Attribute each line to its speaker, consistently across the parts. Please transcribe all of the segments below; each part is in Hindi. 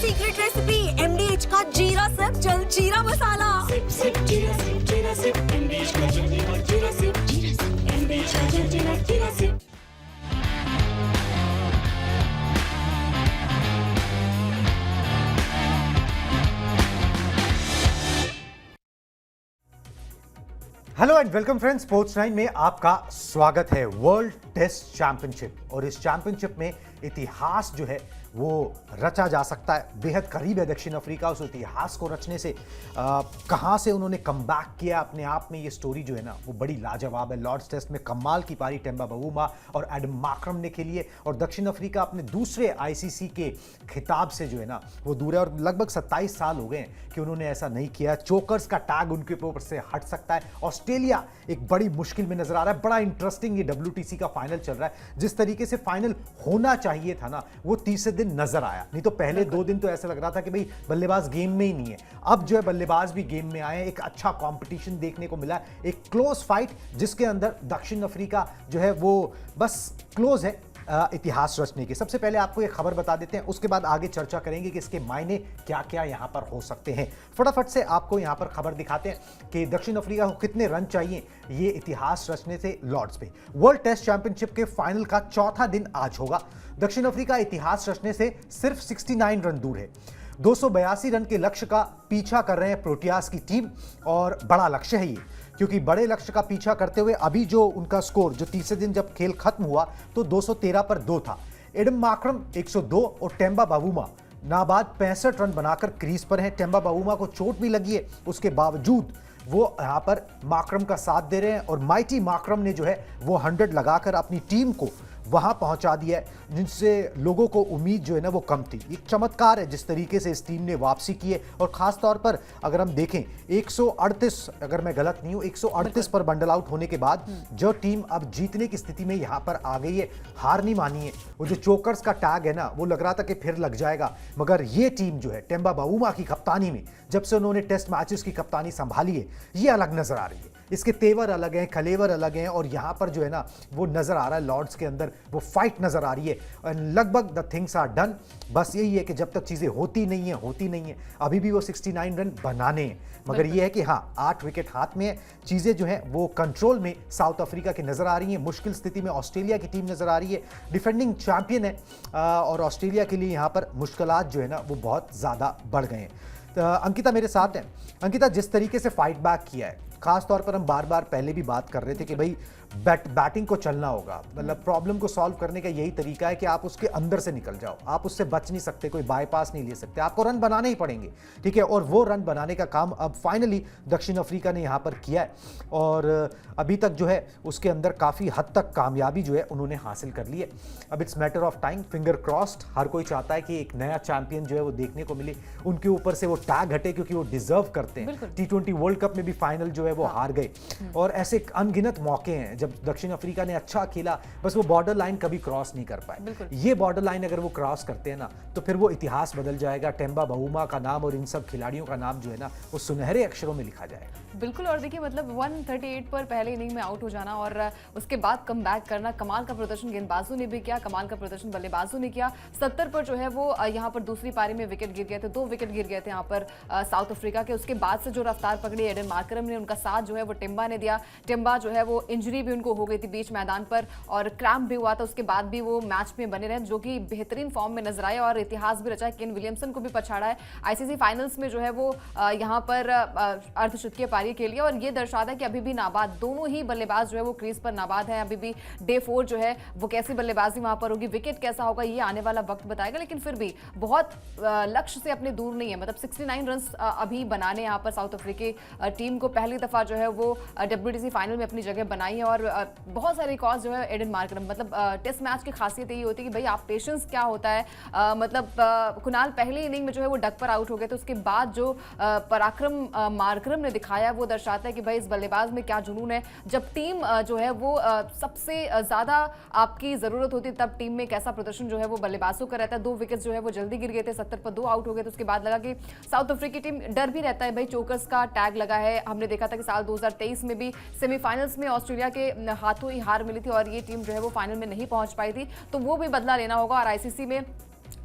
Speaker 1: सीक्रेट रेसिपी MDH का जीरा सिप जल जीरा मसाला।
Speaker 2: सिप सिप जीरा सिप MDH का जलजीरा जीरा सिप MDH का जलजीरा जीरा sip.
Speaker 3: Hello and welcome friends, sports 9 में आपका स्वागत है। वर्ल्ड टेस्ट चैंपियनशिप, और इस चैंपियनशिप में इतिहास जो है वो रचा जा सकता है। बेहद करीब है दक्षिण अफ्रीका उस इतिहास को रचने से। कहां से उन्होंने कमबैक किया, अपने आप में ये स्टोरी जो है ना वो बड़ी लाजवाब है। लॉर्ड्स टेस्ट में कमाल की पारी टेम्बा बावूमा और एडम मार्करम ने खेली है, और दक्षिण अफ्रीका अपने दूसरे आईसीसी के खिताब से जो है ना वो दूर है, और लगभग 27 साल हो गए हैं कि उन्होंने ऐसा नहीं किया। चोकर्स का टैग उनके ऊपर से हट सकता है। ऑस्ट्रेलिया एक बड़ी मुश्किल में नजर आ रहा है। बड़ा इंटरेस्टिंग ये WTC का फाइनल चल रहा है। जिस तरीके से फाइनल होना चाहिए था ना, वो तीसरे दिन नजर आया। नहीं तो पहले 2 दिन तो ऐसा लग रहा था कि भाई बल्लेबाज गेम में ही नहीं है। अब जो है बल्लेबाज भी गेम में आए। एक अच्छा कंपटीशन देखने को मिला, एक क्लोज फाइट जिसके अंदर दक्षिण अफ्रीका जो है वो बस क्लोज है इतिहास रचने की। सबसे पहले आपको एक खबर बता देते हैं, उसके बाद आगे चर्चा करेंगे कि इसके मायने क्या क्या यहां पर हो सकते हैं। फटाफट से आपको यहां पर खबर दिखाते हैं कि दक्षिण अफ्रीका को कितने रन चाहिए ये इतिहास रचने से लॉर्ड्स पे। वर्ल्ड टेस्ट चैंपियनशिप के फाइनल का चौथा दिन आज होगा। दक्षिण अफ्रीका इतिहास रचने से सिर्फ 69 रन दूर है। 282 रन के लक्ष्य का पीछा कर रहे हैं प्रोटियास की टीम, और बड़ा लक्ष्य है ये, क्योंकि बड़े लक्ष्य का पीछा करते हुए अभी जो उनका स्कोर जो तीसरे दिन जब खेल खत्म हुआ तो 213 पर 2 था। एडम मार्करम 102 और टेम्बा बावूमा नाबाद 65 रन बनाकर क्रीज पर हैं। टेम्बा बावूमा को चोट भी लगी है, उसके बावजूद वो यहाँ पर मार्करम का साथ दे रहे हैं, और माइटी मार्करम ने जो है वो 100 लगाकर अपनी टीम को वहां पहुंचा दिया है, जिनसे लोगों को उम्मीद जो है ना वो कम थी। एक चमत्कार है जिस तरीके से इस टीम ने वापसी की है, और खास तौर पर अगर हम देखें 138, अगर मैं गलत नहीं हूं, 138 पर बंडल आउट होने के बाद जो टीम अब जीतने की स्थिति में यहां पर आ गई है, हार नहीं मानी है। वो जो चोकर्स का टैग है ना वो लग रहा था कि फिर लग जाएगा, मगर ये टीम जो है टेम्बा बावूमा की कप्तानी में, जब से उन्होंने टेस्ट मैचेस की कप्तानी संभाली है, ये अलग नजर आ रही है। इसके तेवर अलग हैं, खलेवर अलग हैं, और यहां पर जो है ना वो नजर आ रहा है लॉर्ड्स के अंदर वो फाइट नजर आ रही है। और लगभग द थिंग्स आर डन। बस यही है कि जब तक चीजें होती नहीं है, अभी भी वो 69 रन बनाने हैं, मगर ये है कि हाँ 8 विकेट हाथ में है। चीजें जो है वो कंट्रोल में साउथ अफ्रीका की नजर आ रही है। मुश्किल स्थिति में ऑस्ट्रेलिया की टीम नजर आ रही है। डिफेंडिंग चैंपियन है, और ऑस्ट्रेलिया के लिए यहां पर मुश्किलात जो है ना वो बहुत ज्यादा बढ़ गए हैं। अंकिता मेरे साथ हैं। अंकिता, जिस तरीके से फाइट बैक किया है, खास तौर पर हम बार बार पहले भी बात कर रहे थे कि भाई बैटिंग को चलना होगा। मतलब प्रॉब्लम को सॉल्व करने का यही तरीका है कि आप उसके अंदर से निकल जाओ। आप उससे बच नहीं सकते, कोई बाईपास नहीं ले सकते, आपको रन बनाने ही पड़ेंगे, ठीक है। और वो रन बनाने का काम अब फाइनली दक्षिण अफ्रीका ने यहाँ पर किया है, और अभी तक जो है उसके अंदर काफ़ी हद तक कामयाबी जो है उन्होंने हासिल कर ली है। अब it's matter of time, finger crossed. हर कोई चाहता है कि एक नया चैंपियन जो है वो देखने को मिले, उनके ऊपर से वो टैग हटे, क्योंकि वो डिजर्व करते हैं। T20 वर्ल्ड कप में भी फाइनल जो है वो हार गए, और ऐसे अनगिनत मौके हैं जब दक्षिण अफ्रीका ने अच्छा खेला, बस वो बॉर्डर लाइन कभी क्रॉस नहीं कर पाए। ये बॉर्डर लाइन अगर वो क्रॉस करते हैं ना तो फिर वो इतिहास बदल जाएगा। टेम्बा बावूमा का नाम और इन सब खिलाड़ियों का नाम जो है ना वो सुनहरे अक्षरों में लिखा जाएगा।
Speaker 4: बिल्कुल, और देखिए मतलब 138 पर पहले इनिंग में आउट हो जाना और उसके बाद कमबैक करना, कमाल का प्रदर्शन गेंदबाजों ने भी किया, कमाल का प्रदर्शन बल्लेबाजों ने किया। 70 पर जो है वो यहाँ पर दूसरी पारी में विकेट गिर गए थे, 2 विकेट गिर गए थे यहाँ पर साउथ अफ्रीका के। उसके बाद से जो रफ्तार पकड़ी एडन मार्करम ने, उनका साथ जो है वो टिम्बा ने दिया। टिम्बा जो है वो इंजरी भी उनको हो गई थी बीच मैदान पर, और क्रैम्प भी हुआ था, उसके बाद भी वो मैच में बने रहे, जो कि बेहतरीन फॉर्म में नजर आए और इतिहास भी रचा है। केन विलियमसन को भी पछाड़ा है आईसीसी फाइनल्स में जो है वो यहाँ पर अर्धशतकीय पारी के लिए, और ये दर्शाता है कि अभी भी नाबाद दोनों ही बल्लेबाज जो है वो क्रीज पर नाबाद है। अभी भी डे 4 जो है वो कैसी बल्लेबाजी वहां पर होगी, विकेट कैसा होगा, ये आने वाला वक्त बताएगा। लेकिन फिर भी बहुत लक्ष्य से अपने दूर नहीं है। मतलब 69 रन अभी बनाने यहाँ पर साउथ अफ्रीकी टीम को पहली दफा जो है वो WTC फाइनल में अपनी जगह बनाई है, और बहुत सारे रिकॉर्ड जो है एडन मार्करम, मतलब टेस्ट मैच की खासियत यही होती है कि भाई आप पेशेंस क्या होता है। मतलब कुणाल पहली इनिंग में जो है वो डक पर आउट हो गए, तो उसके बाद जो पराक्रम मार्करम ने दिखाया वो दर्शाता है कि भाई इस बल्लेबाज में क्या जुनून है। जब टीम जो है वो सबसे ज्यादा आपकी जरूरत होती है तब टीम में कैसा प्रदर्शन जो है वो बल्लेबाजों का रहता है। 2 विकेट जो है वो जल्दी गिर गए थे, 70 पर 2 आउट हो गए, तो उसके बाद लगा कि साउथ अफ्रीकी टीम डर भी रहता है भाई, चोकर्स का टैग लगा है। हमने देखा था कि साल 2023 में भी सेमीफाइनल्स में ऑस्ट्रेलिया के हाथों ही हार मिली थी और ये टीम जो है वो फाइनल में नहीं पहुंच पाई थी, तो वो भी बदला लेना होगा। और आईसीसी में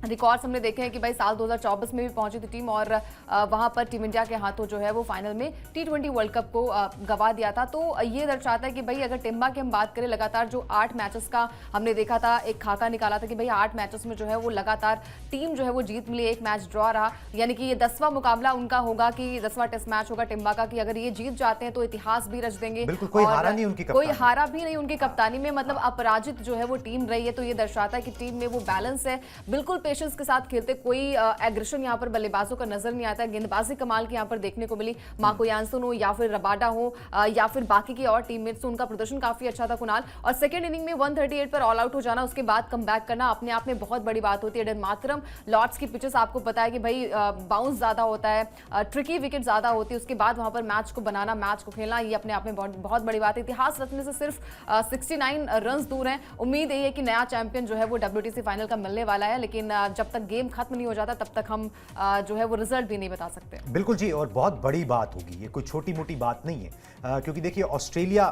Speaker 4: रिकॉर्ड्स हमने देखे हैं कि भाई साल 2024 में भी पहुंची थी टीम और वहां पर टीम इंडिया के हाथों जो है वो फाइनल में T20 वर्ल्ड कप को गवा दिया था। तो ये दर्शाता है कि भाई अगर टिम्बा की हम बात करें, लगातार जो 8 मैचेस का हमने देखा था, एक खाका निकाला था कि भाई 8 मैचेस में जो है वो लगातार टीम जो है वो जीत मिली, एक मैच ड्रॉ रहा, यानी कि ये 10वां मुकाबला उनका होगा कि 10वां टेस्ट मैच होगा टिम्बा का, कि अगर ये जीत जाते हैं तो इतिहास भी रच देंगे।
Speaker 3: कोई हारा नहीं उनकी
Speaker 4: कोई हारा भी नहीं उनकी कप्तानी में, मतलब अपराजित जो है वो टीम रही है। तो ये दर्शाता है कि टीम में वो बैलेंस है, बिल्कुल पेशेंस के साथ खेलते, कोई एग्रेशन यहाँ पर बल्लेबाजों का नजर नहीं आता है। गेंदबाजी कमाल की यहाँ पर देखने को मिली, मार्को यानसन हो या फिर रबाडा हो या फिर बाकी के और टीममेट्स, उनका प्रदर्शन काफी अच्छा था कुणाल। और सेकंड इनिंग में 138 पर ऑल आउट हो जाना, उसके बाद कमबैक करना अपने आप में बहुत बड़ी बात होती है। एडन मातरम, लॉर्ड्स की पिचेस आपको पता है कि भाई बाउंस ज्यादा होता है, ट्रिकी विकेट ज्यादा होती है, उसके बाद वहां पर मैच को बनाना, मैच को खेलना, ये अपने आप में बहुत बड़ी बात है। इतिहास रचने से सिर्फ 69 रन दूर हैं। उम्मीद यही है कि नया चैंपियन जो है वो WTC फाइनल का मिलने वाला है, लेकिन जब तक गेम खत्म नहीं हो जाता तब तक हम जो है वो रिजल्ट भी नहीं बता सकते।
Speaker 3: बिल्कुल जी, और बहुत बड़ी बात होगी, ये कोई छोटी मोटी बात नहीं है, क्योंकि देखिए ऑस्ट्रेलिया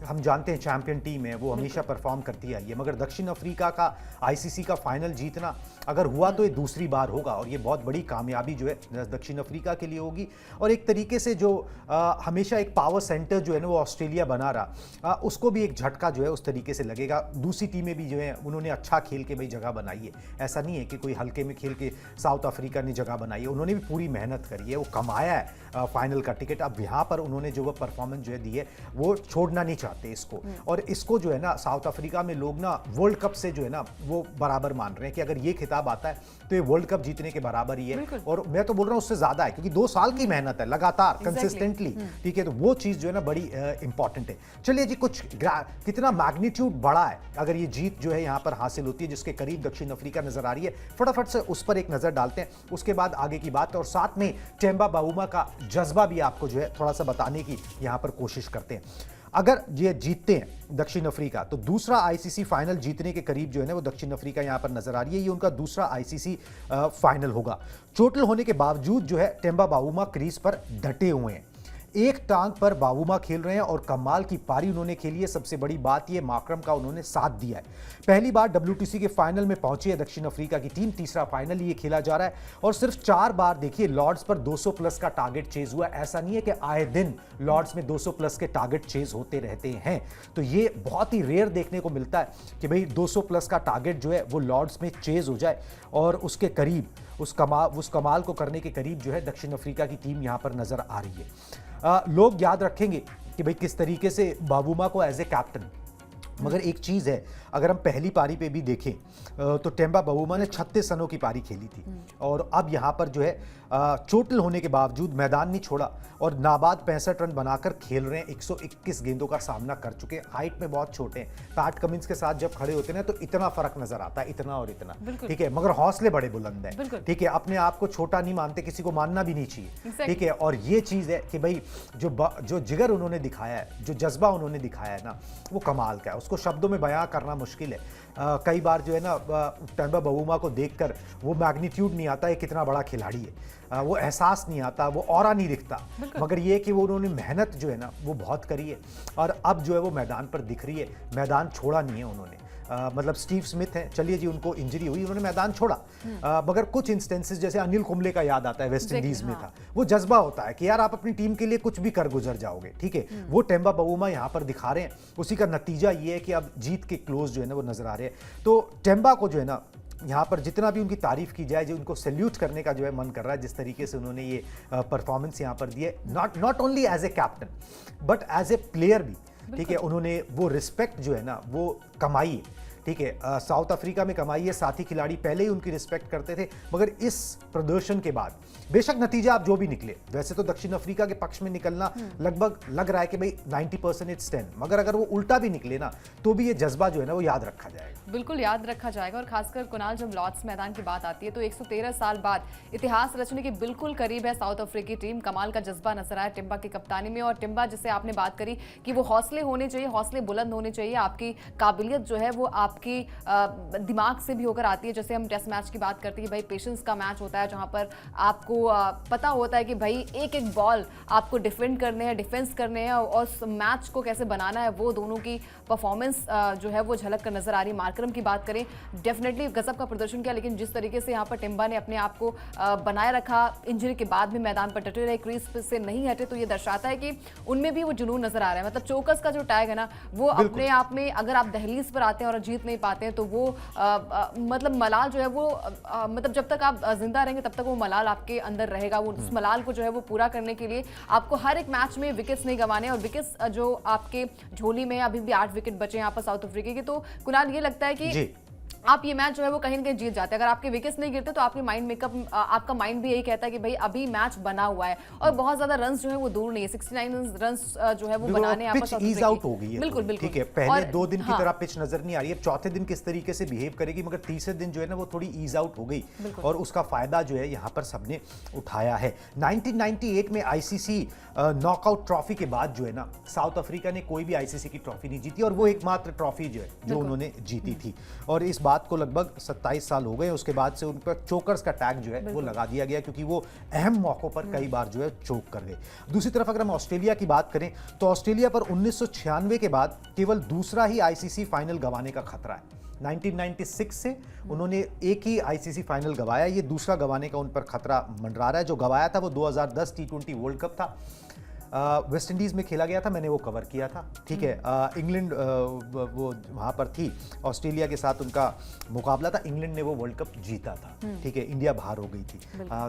Speaker 3: हम जानते हैं चैंपियन टीम है, वो हमेशा परफॉर्म करती आई है, मगर दक्षिण अफ्रीका का ICC का फाइनल जीतना अगर हुआ तो ये दूसरी बार होगा, और ये बहुत बड़ी कामयाबी जो है दक्षिण अफ्रीका के लिए होगी। और एक तरीके से जो हमेशा एक पावर सेंटर जो है ना वो ऑस्ट्रेलिया बना रहा, उसको भी एक झटका जो है उस तरीके से लगेगा। दूसरी टीमें भी जो है उन्होंने अच्छा खेल के भाई जगह बनाई है, ऐसा नहीं है कि कोई हल्के में खेल के साउथ अफ्रीका ने जगह बनाई है, उन्होंने भी पूरी मेहनत करी है, वो कमाया है फाइनल का टिकट। अब यहाँ पर उन्होंने जो वो परफॉर्मेंस जो है दी है वो छोड़ना नहीं चाहते इसको, और इसको जो है ना साउथ अफ्रीका में लोग ना वर्ल्ड कप से जो है ना वो बराबर मान रहे हैं कि अगर ये खिताब आता है तो ये वर्ल्ड कप जीतने के बराबर ही है, और मैं तो बोल रहा हूँ उससे ज्यादा है, क्योंकि 2 साल की मेहनत है लगातार कंसिस्टेंटली, ठीक है, तो वो चीज जो है ना बड़ी इंपॉर्टेंट है। चलिए जी, कुछ कितना मैग्नीट्यूड बड़ा है अगर ये जीत जो है यहाँ पर हासिल होती है, जिसके करीब दक्षिण अफ्रीका नजर आ रही है, फटाफट से उस पर एक नजर डालते हैं, उसके बाद आगे की बात, और साथ में टेम्बा बाउमा का जज्बा भी आपको जो है थोड़ा सा बताने की यहाँ पर कोशिश करते हैं। अगर ये जीतते हैं दक्षिण अफ्रीका तो दूसरा ICC फाइनल जीतने के करीब जो है ना वो दक्षिण अफ्रीका यहां पर नजर आ रही है, ये उनका दूसरा ICC फाइनल होगा। चोटिल होने के बावजूद जो है टेम्बा बाउमा क्रीज पर डटे हुए हैं, एक टांग पर बावुमा खेल रहे हैं और कमाल की पारी उन्होंने खेली है। सबसे बड़ी बात ये माकरम का उन्होंने साथ दिया है। पहली बार WTC के फाइनल में पहुंची है दक्षिण अफ्रीका की टीम, तीसरा फाइनल ये खेला जा रहा है और सिर्फ 4 बार देखिए लॉर्ड्स पर 200 प्लस का टारगेट चेज हुआ। ऐसा नहीं है कि आए दिन लॉर्ड्स में 200 प्लस के टारगेट चेज होते रहते हैं, तो ये बहुत ही रेयर देखने को मिलता है कि भाई 200 प्लस का टारगेट जो है वो लॉर्ड्स में चेज हो जाए और उसके करीब उस कमाल को करने के करीब जो है दक्षिण अफ्रीका की टीम यहां पर नजर आ रही है। लोग याद रखेंगे कि भाई किस तरीके से बावुमा को एज ए कैप्टन, मगर एक चीज़ है, अगर हम पहली पारी पे भी देखें तो टेम्बा बावुमा ने 36 रनों की पारी खेली थी और अब यहाँ पर जो है चोटिल होने के बावजूद मैदान नहीं छोड़ा और नाबाद 65 रन बनाकर खेल रहे हैं। 121 गेंदों का सामना कर चुके हैं, हाइट में बहुत छोटे हैं। पैट कमिंस के साथ जब खड़े होते हैं तो इतना फर्क नजर आता है, इतना और इतना, ठीक है, मगर हौसले बड़े बुलंद हैं, ठीक है, अपने आप को छोटा नहीं मानते, किसी को मानना भी नहीं चाहिए, ठीक है। और ये चीज़ है कि भाई जो जिगर उन्होंने दिखाया है, जो जज्बा उन्होंने दिखाया है ना, वो कमाल का है, उसको शब्दों में बयां करना मुश्किल है। कई बार जो है ना टेम्बा बावुमा को देखकर वो मैग्नीट्यूड नहीं आता है कितना बड़ा खिलाड़ी है, वो एहसास नहीं आता, वो ऑरा नहीं दिखता, मगर ये कि वो उन्होंने मेहनत जो है ना वो बहुत करी है और अब जो है वो मैदान पर दिख रही है, मैदान छोड़ा नहीं है उन्होंने। मतलब स्टीव स्मिथ हैं, चलिए जी उनको इंजरी हुई, उन्होंने मैदान छोड़ा, मगर कुछ इंस्टेंसेस जैसे अनिल कुंबले का याद आता है, वेस्ट इंडीज में था, वो जज्बा होता है कि यार आप अपनी टीम के लिए कुछ भी कर गुजर जाओगे, ठीक है, वो टेम्बा बावुमा यहाँ पर दिखा रहे हैं। उसी का नतीजा ये है कि अब जीत के क्लोज जो है ना वो नजर आ रहे हैं। तो टेम्बा को जो है ना यहाँ पर जितना भी उनकी तारीफ की जाए, जो उनको सैल्यूट करने का जो है मन कर रहा है, जिस तरीके से उन्होंने ये परफॉर्मेंस यहाँ पर दी है, not only as a captain but as a player भी, ठीक है, उन्होंने वो रिस्पेक्ट जो है ना वो कमाई है, ठीक है, साउथ अफ्रीका में कमाई है, साथी खिलाड़ी पहले ही उनकी रिस्पेक्ट करते थे, मगर इस प्रदर्शन के बाद बेशक नतीजा आप जो भी निकले, वैसे तो दक्षिण अफ्रीका के पक्ष में निकलना लगभग लग रहा है कि भाई 90% इट्स 10, मगर अगर वो उल्टा भी निकले ना तो भी ये जज्बा जो है ना वो याद रखा जाएगा,
Speaker 4: बिल्कुल याद रखा जाएगा। और खासकर कुणाल, जब लॉर्ड्स मैदान की बात आती है तो 113 साल बाद इतिहास रचने के बिल्कुल करीब है साउथ अफ्रीकी टीम। कमाल का जज्बा नजर आया टिम्बा की कप्तानी में, और टिम्बा जिसे आपने बात करी कि वो हौसले होने चाहिए, हौसले बुलंद होने चाहिए, आपकी काबिलियत जो है वो आप आपकी दिमाग से भी होकर आती है। जैसे हम टेस्ट मैच की बात करते हैं, भाई पेशेंस का मैच होता है जहां पर आपको पता होता है कि भाई एक एक बॉल आपको डिफेंड करने हैं, डिफेंस करने हैं और मैच को कैसे बनाना है, वो दोनों की परफॉर्मेंस जो है वो झलक कर नजर आ रही है। मार्करम की बात करें, डेफिनेटली गजब का प्रदर्शन किया, लेकिन जिस तरीके से यहाँ पर टिम्बा ने अपने आप को बनाए रखा, इंजरी के बाद भी मैदान पर डटे रहे, क्रीज से नहीं हटे, तो ये दर्शाता है कि उनमें भी वो जुनून नजर आ रहा है। मतलब चोकस का जो टैग है ना, वो अपने आप में, अगर आप दहलीज पर आते हैं और जीत नहीं पाते हैं तो वो मतलब मलाल जो है वो मतलब जब तक आप जिंदा रहेंगे तब तक वो मलाल आपके अंदर रहेगा। वो उस मलाल को जो है वो पूरा करने के लिए आपको हर एक मैच में विकेट्स नहीं गंवाने, और विकेट्स जो आपके झोली में अभी भी 8 विकेट बचे यहाँ पर साउथ अफ्रीका के। तो कुणाल, ये लगता है कि आप ये मैच जो है वो कहीं ना कहीं जीत जाते हैं। अगर आपके विकेट्स नहीं गिरते तो आपके माइंड मेकअप, आपका माइंड भी यही कहता है कि भाई अभी मैच बना हुआ है और बहुत ज्यादा रन्स जो है वो दूर नहीं है। 69 रन्स जो है वो बनाने यहाँ पर
Speaker 3: ईज आउट हो गई है।
Speaker 4: बिल्कुल बिल्कुल,
Speaker 3: ठीक है, पहले 2 दिन की तरह पिच नजर नहीं आ रही है। चौथे दिन किस तरीके से बिहेव करेगी, मगर तीसरे दिन जो है ना वो थोड़ी ईज आउट हो गई और उसका फायदा जो है यहाँ पर सबने उठाया है। 1998 में आईसीसी नॉकआउट ट्रॉफी के बाद जो है ना साउथ अफ्रीका ने कोई भी आईसीसी की ट्रॉफी नहीं जीती, और वो एकमात्र ट्रॉफी जो है जो उन्होंने जीती थी। और इस बात को लगभग 27 साल हो गए। उसके बाद से उन पर चोकर्स का टैग जो है वो लगा दिया गया, क्योंकि वो अहम मौकों पर कई बार जो है चोक कर गए। दूसरी तरफ अगर हम ऑस्ट्रेलिया की बात करें तो ऑस्ट्रेलिया पर 1996 के बाद केवल दूसरा ही आईसीसी फाइनल गंवाने का खतरा है। 1996 से उन्होंने एक ही आईसीसी फाइनल गंवाया, ये दूसरा गंवाने का उन पर खतरा मंडरा रहा है। जो गंवाया था वो 2010 T20 वर्ल्ड कप था, वेस्ट इंडीज़ में खेला गया था, मैंने वो कवर किया था। ठीक है, इंग्लैंड वो वहाँ पर थी, ऑस्ट्रेलिया के साथ उनका मुकाबला था, इंग्लैंड ने वो वर्ल्ड कप जीता था। ठीक है, इंडिया बाहर हो गई थी।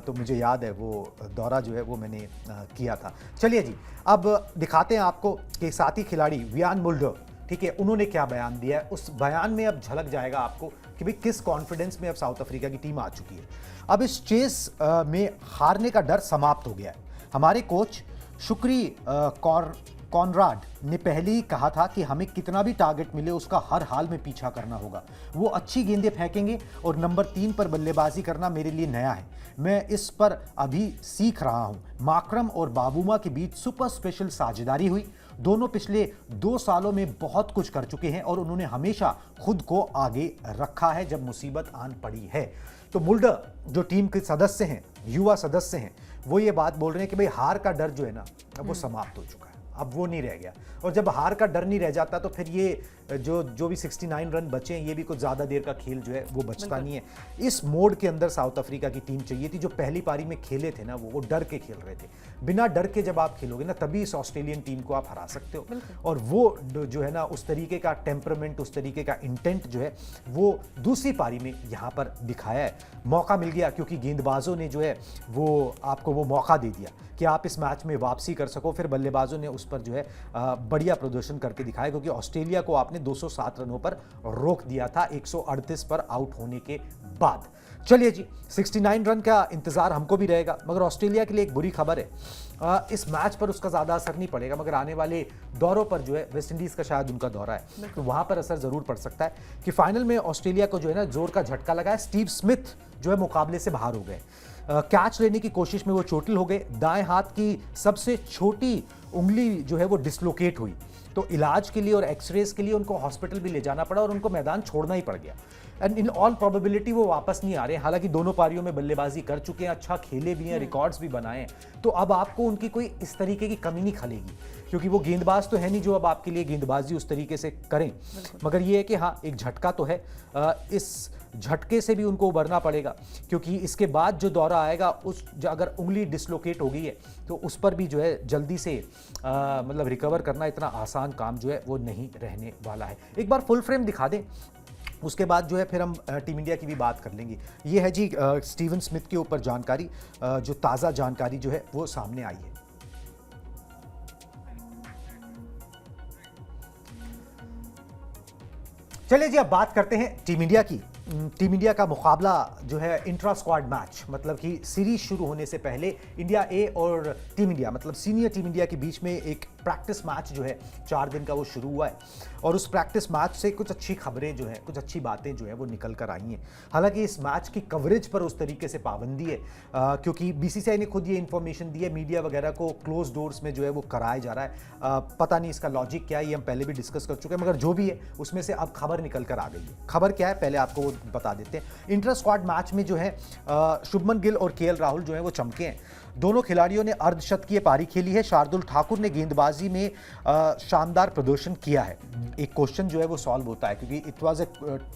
Speaker 3: तो मुझे याद है वो दौरा जो है वो मैंने किया था। चलिए जी, अब दिखाते हैं आपको कि साथी खिलाड़ी वियान मुल्डर, ठीक है, उन्होंने क्या बयान दिया है। उस बयान में अब झलक जाएगा आपको कि भाई किस कॉन्फिडेंस में अब साउथ अफ्रीका की टीम आ चुकी है। अब इस चेस में हारने का डर समाप्त हो गया है। हमारे कोच शुक्री कॉनराड ने पहले ही कहा था कि हमें कितना भी टारगेट मिले उसका हर हाल में पीछा करना होगा। वो अच्छी गेंदें फेंकेंगे और नंबर 3 पर बल्लेबाजी करना मेरे लिए नया है, मैं इस पर अभी सीख रहा हूं। माकरम और बाबूमा के बीच सुपर स्पेशल साझेदारी हुई। दोनों पिछले 2 सालों में बहुत कुछ कर चुके हैं और उन्होंने हमेशा खुद को आगे रखा है जब मुसीबत आन पड़ी है। तो मुल्डर जो टीम के सदस्य हैं, युवा सदस्य हैं, वो ये बात बोल रहे हैं कि भाई हार का डर जो है ना अब वो समाप्त हो चुका है, अब वो नहीं रह गया। और जब हार का डर नहीं रह जाता तो फिर ये जो भी 69 रन बचे हैं, ये भी कुछ ज़्यादा देर का खेल जो है वो बचता नहीं है। इस मोड के अंदर साउथ अफ्रीका की टीम चाहिए थी। जो पहली पारी में खेले थे ना वो डर के खेल रहे थे। बिना डर के जब आप खेलोगे ना तभी इस ऑस्ट्रेलियन टीम को आप हरा सकते हो। और वो जो है ना उस तरीके का टेम्परामेंट, उस तरीके का इंटेंट जो है वो दूसरी पारी में यहाँ पर दिखाया है। मौका मिल गया क्योंकि गेंदबाजों ने जो है वो आपको वो मौका दे दिया कि आप इस मैच में वापसी कर सको। फिर बल्लेबाजों ने उस पर जो है बढ़िया प्रदर्शन करके दिखाया, क्योंकि ऑस्ट्रेलिया को आपने 207 रनों पर रोक दिया था 138 पर आउट होने के बाद। चलिए जी, 69 रन का इंतजार हमको भी रहेगा, मगर ऑस्ट्रेलिया के लिए एक बुरी खबर है। इस मैच पर उसका ज़्यादा असर नहीं पड़ेगा, मगर आने वाले दौरों पर जो है वेस्ट इंडीज़ का शायद उनका दौरा है तो वहाँ पर असर ज़रूर पड़ सकता है कि फाइनल में ऑस्ट्रेलिया को जो है ना जोर का झटका लगा है। स्टीव स्मिथ जो है मुकाबले से बाहर हो गए। कैच लेने की कोशिश में वो चोटिल हो गए। दाएं हाथ की सबसे छोटी उंगली जो है वो डिसलोकेट हुई, तो इलाज के लिए और एक्सरेज के लिए उनको हॉस्पिटल भी ले जाना पड़ा और उनको मैदान छोड़ना ही पड़ गया। एंड इन ऑल प्रोबेबिलिटी वो वापस नहीं आ रहे। हालांकि दोनों पारियों में बल्लेबाजी कर चुके हैं, अच्छा खेले भी हैं, रिकॉर्ड्स भी बनाए हैं, तो अब आपको उनकी कोई इस तरीके की कमी नहीं खलेगी, क्योंकि वो गेंदबाज तो है नहीं जो अब आपके लिए गेंदबाजी उस तरीके से करें। मगर ये है कि हाँ, एक झटका तो है। इस झटके से भी उनको उबरना पड़ेगा, क्योंकि इसके बाद जो दौरा आएगा उस अगर उंगली डिसलोकेट हो गई है तो उस पर भी जो है जल्दी से मतलब रिकवर करना इतना आसान काम जो है वो नहीं रहने वाला है। एक बार फुल फ्रेम दिखा दें, उसके बाद जो है फिर हम टीम इंडिया की भी बात कर लेंगे। ये है जी स्टीवन स्मिथ के ऊपर जानकारी, जो ताज़ा जानकारी जो है वो सामने आई है। चलिए जी, अब बात करते हैं टीम इंडिया की। टीम इंडिया का मुकाबला जो है इंट्रा स्क्वाड मैच, मतलब कि सीरीज शुरू होने से पहले इंडिया ए और टीम इंडिया मतलब सीनियर टीम इंडिया के बीच में एक प्रैक्टिस मैच जो है 4 दिन का वो शुरू हुआ है और उस प्रैक्टिस मैच से कुछ अच्छी खबरें जो हैं, कुछ अच्छी बातें जो है वो निकल कर आई हैं। हालांकि इस मैच की कवरेज पर उस तरीके से पाबंदी है क्योंकि बीसीसीआई ने खुद ये इन्फॉर्मेशन दी है, मीडिया वगैरह को क्लोज डोर्स में जो है वो कराया जा रहा है। पता नहीं इसका लॉजिक क्या है, ये हम पहले भी डिस्कस कर चुके हैं, मगर जो भी है उसमें से अब खबर निकल कर आ गई है। खबर क्या है पहले आपको वो बता देते हैं। इंटर स्क्वाड मैच में जो है शुभमन गिल और केएल राहुल जो है वो चमके हैं। दोनों खिलाड़ियों ने अर्धशतकीय पारी खेली है। शार्दुल ठाकुर ने गेंदबाजी में शानदार प्रदर्शन किया है। एक क्वेश्चन जो है वो सॉल्व होता है क्योंकि it was a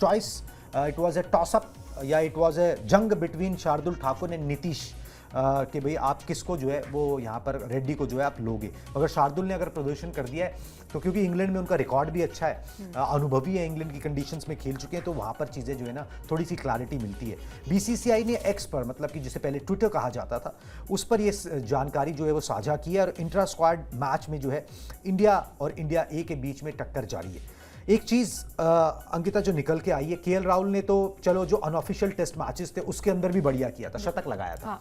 Speaker 3: choice, it was a toss up या इट वाज ए जंग बिटवीन शार्दुल ठाकुर एंड नीतीश कि भाई आप किसको जो है वो यहाँ पर रेड्डी को जो है आप लोगे। अगर शार्दुल ने अगर प्रदर्शन कर दिया है तो क्योंकि इंग्लैंड में उनका रिकॉर्ड भी अच्छा है, अनुभवी है, इंग्लैंड की कंडीशंस में खेल चुके हैं, तो वहाँ पर चीज़ें जो है ना थोड़ी सी क्लैरिटी मिलती है। बीसीसीआई ने एक्स पर मतलब कि जिसे पहले ट्विटर कहा जाता था उस पर ये जानकारी जो है वो साझा की है और इंट्रा स्क्वाड मैच में जो है इंडिया और इंडिया ए के बीच में टक्कर जारी है। एक चीज़ अंकिता जो निकल के आई है, केएल राहुल ने तो चलो जो अनऑफिशियल टेस्ट मैचेस थे उसके अंदर भी बढ़िया किया था, शतक लगाया था।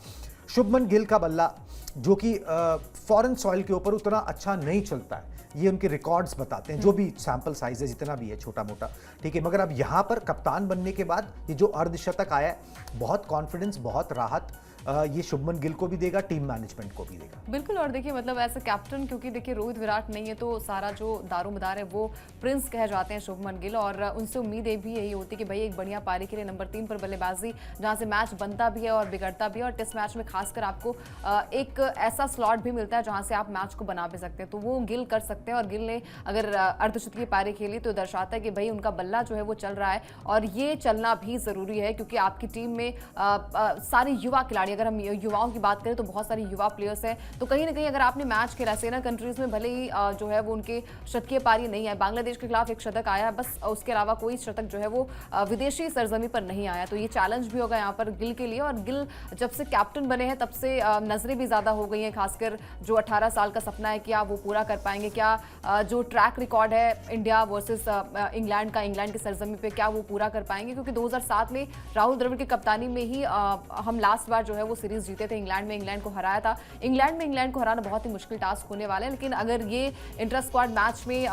Speaker 3: शुभमन गिल का बल्ला जो कि फॉरेन सॉइल के ऊपर उतना अच्छा नहीं चलता है, ये उनके रिकॉर्ड्स बताते हैं, जो भी सैंपल साइज है जितना भी है छोटा मोटा, ठीक है। मगर अब यहाँ पर कप्तान बनने के बाद ये जो अर्धशतक आया है, बहुत कॉन्फिडेंस, बहुत राहत ये शुभमन गिल को भी देगा, टीम मैनेजमेंट को भी देगा।
Speaker 4: बिल्कुल। और देखिए मतलब ऐसे कैप्टन, क्योंकि देखिए रोहित विराट नहीं है तो सारा जो दारोमदार है वो प्रिंस कह जाते हैं शुभमन गिल, और उनसे उम्मीदें भी यही होती कि भाई एक बढ़िया पारी के लिए नंबर 3 पर बल्लेबाजी जहां से मैच बनता भी है और बिगड़ता भी है, और टेस्ट मैच में खासकर आपको एक ऐसा स्लॉट भी मिलता है जहां से आप मैच को बना भी सकते हैं, तो वो गिल कर सकते हैं। और गिल ने अगर अर्धशतकीय पारी खेली तो दर्शाता है कि भाई उनका बल्ला जो है वो चल रहा है, और ये चलना भी जरूरी है क्योंकि आपकी टीम में सारे युवा खिलाड़ी, अगर हम युवाओं की बात करें तो बहुत सारे युवा प्लेयर्स हैं, तो कहीं ना कहीं अगर आपने मैच खेला सेना कंट्रीज में, भले ही जो है वो उनके शतकीय पारी नहीं है, बांग्लादेश के खिलाफ एक शतक आया बस, उसके अलावा कोई शतक जो है वो विदेशी सरजमी पर नहीं आया, तो ये चैलेंज भी होगा यहाँ पर गिल के लिए। और गिल जब से कैप्टन बने हैं तब से नजरें भी ज्यादा हो गई हैं, खासकर जो 18 साल का सपना है क्या वो पूरा कर पाएंगे, क्या जो ट्रैक रिकॉर्ड है इंडिया वर्सेस इंग्लैंड का, इंग्लैंड की सरजमी पे क्या वो पूरा कर पाएंगे, क्योंकि 2007 में राहुल द्रविड़ की कप्तानी में ही हम लास्ट बार जो है वो सीरीज जीते थे इंग्लैंड में, इंग्लैंड को हराया था। इंग्लैंड में इंग्लैंड को हराना बहुत ही मुश्किल टास्क होने वाला है, लेकिन अगर ये इंटर स्क्वाड मैच में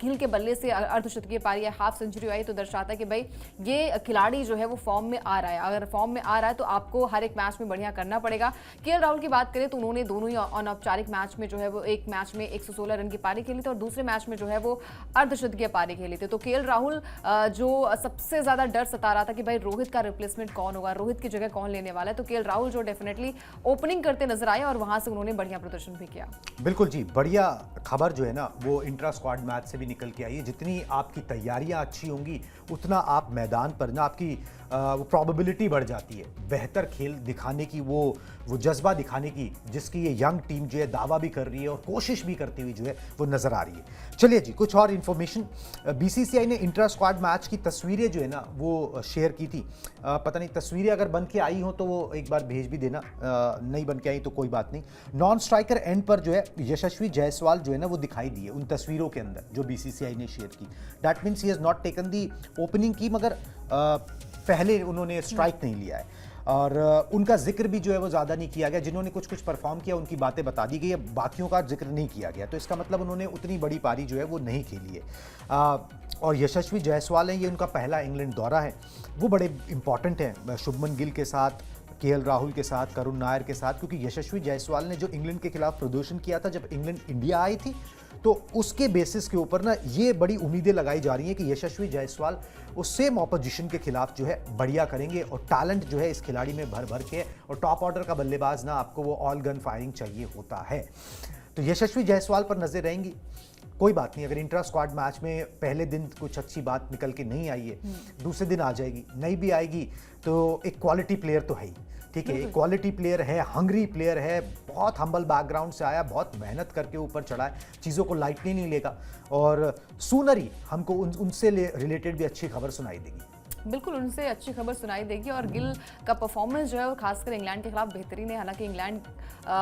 Speaker 4: गिल के बल्ले से अर्धशतकीय पारी या हाफ सेंचुरी आई तो दर्शाता है कि भाई ये खिलाड़ी जो है वो फॉर्म में आ रहा है। अगर फॉर्म में आ रहा है तो आपको हर एक मैच में बढ़िया करना पड़ेगा। केएल राहुल की बात करें तो उन्होंने दोनों ही अनौपचारिक मैच में जो है वो एक मैच में 116 रन की पारी खेली थी और दूसरे मैच में जो है वो अर्धशतकीय पारी खेली थी। तो केएल राहुल जो सबसे ज्यादा डर सता रहा था कि भाई रोहित का रिप्लेसमेंट कौन होगा, रोहित की जगह कौन लेने वाला है, तो केएल राहुल जो डेफिनेटली ओपनिंग करते नजर आए और वहां से उन्होंने बढ़िया प्रदर्शन भी किया।
Speaker 3: बिल्कुल जी, बढ़िया खबर जो है ना वो इंट्रा स्क्वाड मैच से भी निकल के आई है। जितनी आपकी तैयारियां अच्छी होंगी उतना आप मैदान पर ना आपकी वो प्रोबेबिलिटी बढ़ जाती है बेहतर खेल दिखाने की, वो जज्बा दिखाने की, जिसकी ये यंग टीम जो है दावा भी कर रही है और कोशिश भी करती हुई जो है वो नजर आ रही है। चलिए जी, कुछ और इन्फॉर्मेशन। बीसीसीआई ने इंट्रा स्क्वाड मैच की तस्वीरें जो है ना वो शेयर की थी। पता नहीं तस्वीरें अगर बन के आई हो तो वो एक बार भेज भी देना, नहीं बन के आई तो कोई बात नहीं। नॉन स्ट्राइकर एंड पर जो है यशस्वी जायसवाल जो है ना वो दिखाई दिए उन तस्वीरों के अंदर जो बीसीसीआई ने शेयर की। That means he has not taken the opening की, मगर पहले उन्होंने स्ट्राइक नहीं लिया है और उनका जिक्र भी जो है वो ज़्यादा नहीं किया गया। जिन्होंने कुछ कुछ परफॉर्म किया उनकी बातें बता दी गई है, बाकियों का जिक्र नहीं किया गया, तो इसका मतलब उन्होंने उतनी बड़ी पारी जो है वो नहीं खेली है। और यशस्वी जायसवाल है, ये उनका पहला इंग्लैंड दौरा है, वो बड़े इंपॉर्टेंट हैं शुभमन गिल के साथ, केएल राहुल के साथ, करुण नायर के साथ, क्योंकि यशस्वी जायसवाल ने जो इंग्लैंड के खिलाफ प्रदर्शन किया था जब इंग्लैंड इंडिया आई थी, तो उसके बेसिस के ऊपर ना ये बड़ी उम्मीदें लगाई जा रही हैं कि यशस्वी जायसवाल उस सेम ऑपोजिशन के खिलाफ जो है बढ़िया करेंगे। और टैलेंट जो है इस खिलाड़ी में भर भर के, और टॉप ऑर्डर का बल्लेबाज ना आपको वो ऑल गन फायरिंग चाहिए होता है, तो यशस्वी जायसवाल पर नजर रहेंगी। कोई बात नहीं, अगर इंट्रा स्क्वाड मैच में पहले दिन कुछ अच्छी बात निकल के नहीं आई है, दूसरे दिन आ जाएगी, नहीं भी आएगी तो एक क्वालिटी प्लेयर तो है ही, ठीक है, एक क्वालिटी प्लेयर है, हंग्री प्लेयर है, बहुत हम्बल बैकग्राउंड से आया, बहुत मेहनत करके ऊपर चढ़ा है, चीज़ों को लाइटली नहीं लेगा, और सूनर ही हमको उनसे रिलेटेड भी अच्छी खबर सुनाई देगी।
Speaker 4: बिल्कुल उनसे अच्छी खबर सुनाई देगी और गिल का परफॉर्मेंस जो है वो खासकर इंग्लैंड के खिलाफ बेहतरीन है। हालांकि इंग्लैंड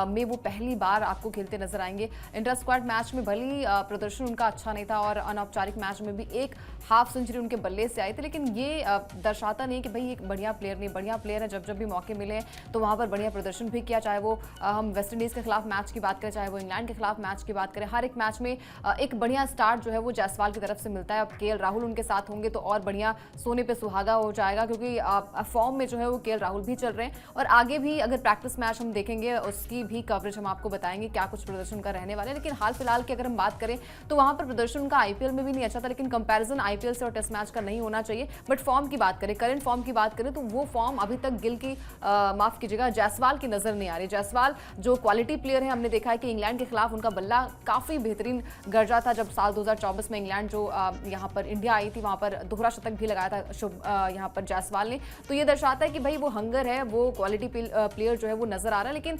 Speaker 4: में वो पहली बार आपको खेलते नजर आएंगे। इंटर स्क्वाड मैच में भले ही प्रदर्शन उनका अच्छा नहीं था और अनौपचारिक मैच में भी एक हाफ सेंचुरी उनके बल्ले से आई थी, लेकिन ये दर्शाता नहीं कि भाई एक बढ़िया प्लेयर नहीं, बढ़िया प्लेयर है। जब जब भी मौके मिले तो वहां पर बढ़िया प्रदर्शन भी किया, चाहे वो हम वेस्ट इंडीज के खिलाफ मैच की बात करें, चाहे वो इंग्लैंड के खिलाफ मैच की बात करें। हर एक मैच में एक बढ़िया स्टार्ट जो है वो जायसवाल की तरफ से मिलता है। अब केएल राहुल उनके साथ होंगे तो और बढ़िया सोने पे सुहागा हो जाएगा, क्योंकि फॉर्म में जो है वो केएल राहुल भी चल रहे हैं। और आगे भी अगर प्रैक्टिस मैच हम देखेंगे उसकी भी कवरेज हम आपको बताएंगे क्या कुछ प्रदर्शन उनका रहने वाला है। लेकिन हाल फिलहाल की अगर हम बात करें तो वहां पर प्रदर्शन उनका आईपीएल में भी नहीं अच्छा था, लेकिन कंपैरिजन आईपीएल से और टेस्ट मैच का नहीं होना चाहिए। बट फॉर्म की बात करें, करंट फॉर्म की बात करें तो वो फॉर्म अभी तक गिल की माफ कीजिएगा जायसवाल की नजर नहीं आ रही। जायसवाल जो क्वालिटी प्लेयर है, हमने देखा है कि इंग्लैंड के खिलाफ उनका बल्ला काफी बेहतरीन गरजा था। जब साल 2024 में इंग्लैंड जो यहाँ पर इंडिया आई थी वहां पर दोहरा शतक भी लगाया था यहाँ पर जायसवाल ने। तो ये दर्शाता है कि भाई वो हंगर है, वो क्वालिटी प्लेयर जो है वो नजर आ रहा है। लेकिन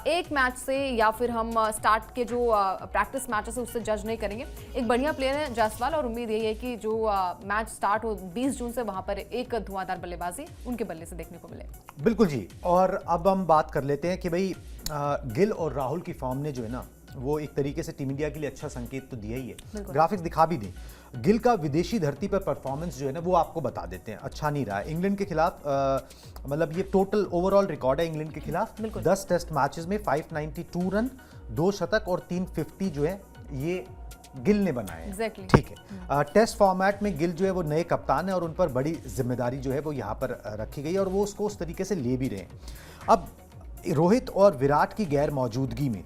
Speaker 4: एक मैच से या फिर हम स्टार्ट के जो प्रैक्टिस मैचेस है उससे जज नहीं करेंगे। एक बढ़िया प्लेयर है जायसवाल और उम्मीद यही है कि जो मैच स्टार्ट हो 20 जून से वहां पर एक धुआंधार बल्लेबाजी उनके बल्ले से देखने को मिले।
Speaker 3: बिल्कुल जी। और अब हम बात कर लेते हैं कि भाई गिल और राहुल की फॉर्म ने जो है ना वो एक तरीके से टीम इंडिया के लिए अच्छा संकेत तो दिया ही है। ग्राफिक्स दिखा भी दें, गिल का विदेशी धरती पर परफॉर्मेंस जो है ना वो आपको बता देते हैं, अच्छा नहीं रहा है। इंग्लैंड के खिलाफ मतलब ये टोटल ओवरऑल रिकॉर्ड है इंग्लैंड के खिलाफ 10 टेस्ट मैचेस में 592 रन, 2 शतक और 350 जो है ये गिल ने बनाए हैं। ठीक है। टेस्ट फॉर्मेट में गिल जो है वो नए कप्तान है और उन पर बड़ी जिम्मेदारी जो है वो यहाँ पर रखी गई और वो उसको उस तरीके से ले भी रहे हैं। अब रोहित और विराट की गैर मौजूदगी में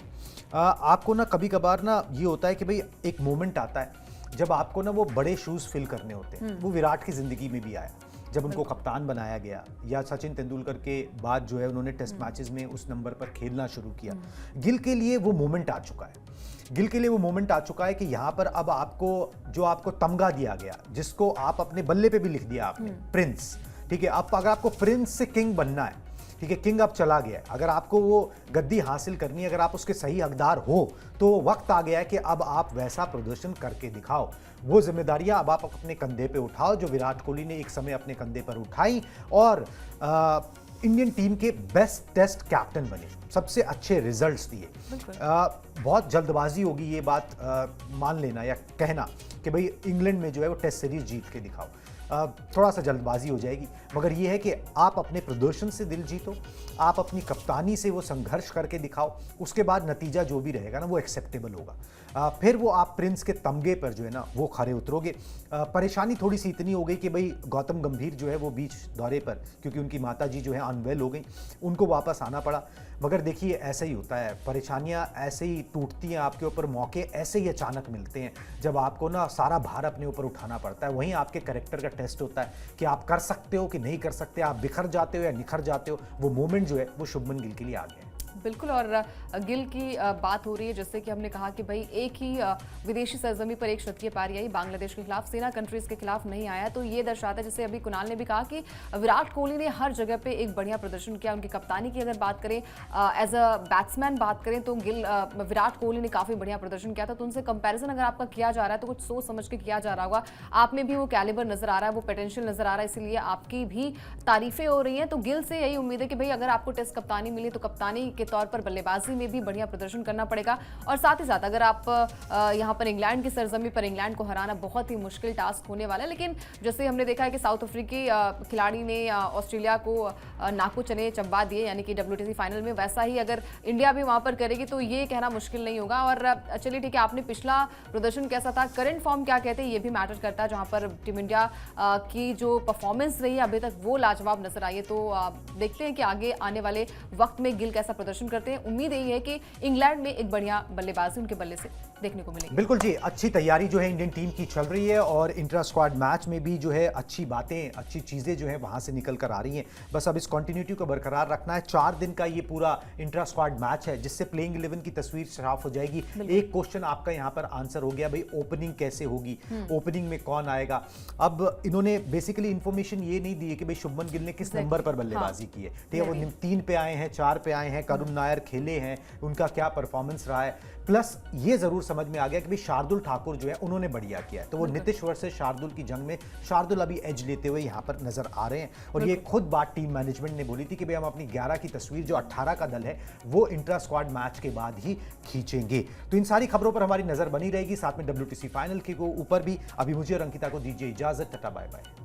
Speaker 3: आपको ना कभी कभार ना ये होता है कि भाई एक मोमेंट आता है जब आपको ना वो बड़े शूज फिल करने होते हैं। वो विराट की जिंदगी में भी आया जब उनको कप्तान बनाया गया, या सचिन तेंदुलकर के बाद जो है उन्होंने टेस्ट मैचेस में उस नंबर पर खेलना शुरू किया। गिल के लिए वो मोमेंट आ चुका है। गिल के लिए वो मोमेंट आ चुका है कि यहाँ पर अब आपको जो आपको तमगा दिया गया, जिसको आप अपने बल्ले पे भी लिख दिया आपने, प्रिंस। ठीक है। अब अगर आपको प्रिंस से किंग बनना है, ठीक है, किंग अब चला गया है, अगर आपको वो गद्दी हासिल करनी है, अगर आप उसके सही हकदार हो तो वक्त आ गया है कि अब आप वैसा प्रदर्शन करके दिखाओ। वो जिम्मेदारियां अब आप अपने कंधे पे उठाओ जो विराट कोहली ने एक समय अपने कंधे पर उठाई और इंडियन टीम के बेस्ट टेस्ट कैप्टन बने, सबसे अच्छे रिजल्ट्स दिए। बहुत जल्दबाजी होगी ये बात मान लेना या कहना कि भाई इंग्लैंड में जो है वो टेस्ट सीरीज जीत के दिखाओ, थोड़ा सा जल्दबाजी हो जाएगी। मगर ये है कि आप अपने प्रदर्शन से दिल जीतो, आप अपनी कप्तानी से वो संघर्ष करके दिखाओ, उसके बाद नतीजा जो भी रहेगा ना वो एक्सेप्टेबल होगा। फिर वो आप प्रिंस के तमगे पर जो है ना वो खरे उतरोगे। परेशानी थोड़ी सी इतनी हो गई कि भाई गौतम गंभीर जो है वो बीच दौरे पर, क्योंकि उनकी माता जी जो है अनवेल हो गई, उनको वापस आना पड़ा। मगर देखिए ऐसे ही होता है, परेशानियां ऐसे ही टूटती हैं आपके ऊपर, मौके ऐसे ही अचानक मिलते हैं जब आपको ना सारा भार अपने ऊपर उठाना पड़ता है। वहीं आपके कैरेक्टर का टेस्ट होता है कि आप कर सकते हो कि नहीं कर सकते, आप बिखर जाते हो या निखर जाते हो। वो मोमेंट जो है वो शुभमन गिल के लिए आ गया है।
Speaker 4: बिल्कुल। और गिल की बात हो रही है, जैसे कि हमने कहा कि भाई एक ही विदेशी सरजमी पर एक शतकीय पारी आई, बांग्लादेश के खिलाफ, सेना कंट्रीज के खिलाफ नहीं आया। तो ये दर्शाता है, जैसे अभी कुणाल ने भी कहा कि विराट कोहली ने हर जगह पे एक बढ़िया प्रदर्शन किया। उनकी कप्तानी की अगर बात करें, एज अ बैट्समैन बात करें तो विराट कोहली ने काफी बढ़िया प्रदर्शन किया था। तो उनसे कंपेरिजन अगर आपका किया जा रहा है तो कुछ सोच समझ के किया जा रहा होगा। आप में भी वो कैलिबर नजर आ रहा है, वो पोटेंशियल नजर आ रहा है, इसीलिए आपकी भी तारीफें हो रही हैं। तो गिल से यही उम्मीद है कि भाई अगर आपको टेस्ट कप्तानी मिली तो कप्तानी के तौर पर बल्लेबाजी में भी बढ़िया प्रदर्शन करना पड़ेगा। और साथ ही साथ अगर आप यहां पर इंग्लैंड की सरजमी पर इंग्लैंड को हराना बहुत ही मुश्किल टास्क होने वाला है। लेकिन जैसे हमने देखा है कि साउथ अफ्रीकी खिलाड़ी ने ऑस्ट्रेलिया को नाकू चने चबा दिए, यानी कि WTC फाइनल में, वैसा ही अगर इंडिया भी वहां पर करेगी तो ये कहना मुश्किल नहीं होगा। और चलिए ठीक है, आपने पिछला प्रदर्शन कैसा था, करंट फॉर्म क्या कहते हैं, ये भी मैटर करता है। जहां पर टीम इंडिया की जो परफॉर्मेंस रही है अभी तक वो लाजवाब नजर आई है। तो देखते हैं कि आगे आने वाले वक्त में गिल कैसा प्रदर्शन करते हैं। उम्मीद यही है कि इंग्लैंड में एक बढ़िया बल्लेबाजी उनके बल्ले से देखने को मिलेगी।
Speaker 3: बिल्कुल जी, अच्छी तैयारी जो है इंडियन टीम की चल रही है और इंट्रा स्क्वाड मैच में भी जो है अच्छी बातें, अच्छी चीजें जो है वहां से निकल कर आ रही हैं। बस अब इस कंटिन्यूटी को बरकरार रखना है। 4 दिन का ये पूरा इंट्रा स्क्वाड मैच है जिससे प्लेइंग 11 की तस्वीर साफ हो जाएगी। एक क्वेश्चन आपका यहाँ पर आंसर हो गया, भाई ओपनिंग कैसे होगी, ओपनिंग में कौन आएगा। अब इन्होंने बेसिकली इंफॉर्मेशन ये नहीं दी है कि भाई शुभमन गिल ने किस नंबर पर बल्लेबाजी की है। ठीक है, वो 3 पे आए हैं, 4 पे आए हैं, करुण वरुण नायर खेले हैं, उनका क्या परफॉर्मेंस रहा है। प्लस ये जरूर समझ में आ गया कि भाई शार्दुल ठाकुर जो है उन्होंने बढ़िया किया है, तो वो नीतीश वर्सेस शार्दुल की जंग में शार्दुल अभी एज लेते हुए यहाँ पर नजर आ रहे हैं। और ये खुद बात टीम मैनेजमेंट ने बोली थी कि भाई हम अपनी 11 की तस्वीर जो 18 का दल है वो इंट्रा स्क्वाड मैच के बाद ही खींचेंगे। तो इन सारी खबरों पर हमारी नजर बनी रहेगी, साथ में WTC फाइनल के ऊपर भी। अभी मुझे और अंकिता को दीजिए इजाजत, टाटा बाय बाय।